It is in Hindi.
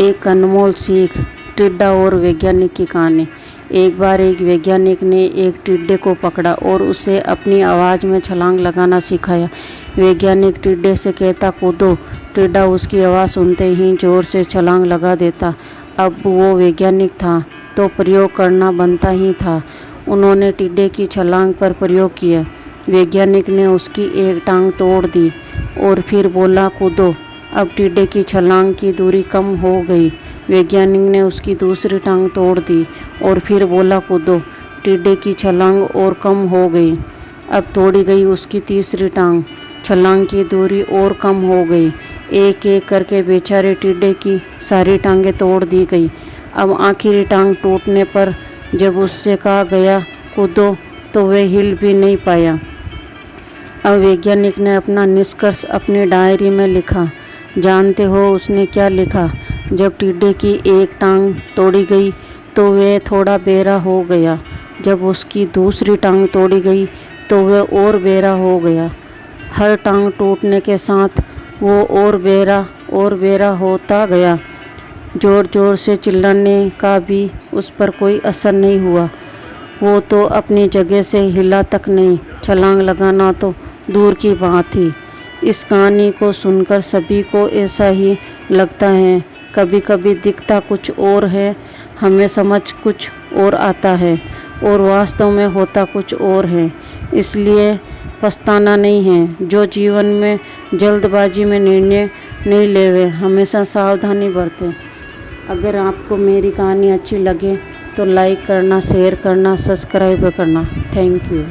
एक अनमोल सीख, टिड्डा और वैज्ञानिक की कहानी। एक बार एक वैज्ञानिक ने एक टिड्डे को पकड़ा और उसे अपनी आवाज़ में छलांग लगाना सिखाया। वैज्ञानिक टिड्डे से कहता, कूदो। टिड्डा उसकी आवाज़ सुनते ही जोर से छलांग लगा देता। अब वो वैज्ञानिक था तो प्रयोग करना बनता ही था। उन्होंने टिड्डे की छलांग पर प्रयोग किया। वैज्ञानिक ने उसकी एक टांग तोड़ दी और फिर बोला, कूदो। अब टिड्डे की छलांग की दूरी कम हो गई। वैज्ञानिक ने उसकी दूसरी टांग तोड़ दी और फिर बोला, कूदो। टिड्डे की छलांग और कम हो गई। अब तोड़ी गई उसकी तीसरी टांग। छलांग की दूरी और कम हो गई। एक एक करके बेचारे टिड्डे की सारी टांगें तोड़ दी गई। अब आखिरी टांग टूटने पर जब उससे कहा गया, कूदो, तो वह हिल भी नहीं पाया। अब वैज्ञानिक ने अपना निष्कर्ष अपनी डायरी में लिखा। जानते हो उसने क्या लिखा? जब टिड्डे की एक टांग तोड़ी गई तो वह थोड़ा बेरा हो गया। जब उसकी दूसरी टांग तोड़ी गई तो वह और बेरा हो गया। हर टांग टूटने के साथ वो और बेरा होता गया। ज़ोर ज़ोर से चिल्लाने का भी उस पर कोई असर नहीं हुआ। वो तो अपनी जगह से हिला तक नहीं। छलांग लगाना तो दूर की बात थी। इस कहानी को सुनकर सभी को ऐसा ही लगता है। कभी कभी दिखता कुछ और है, हमें समझ कुछ और आता है और वास्तव में होता कुछ और है। इसलिए पछताना नहीं है। जो जीवन में जल्दबाजी में निर्णय नहीं लेवे, हमेशा सावधानी बरतें। अगर आपको मेरी कहानी अच्छी लगे तो लाइक करना, शेयर करना, सब्सक्राइब करना। Thank you.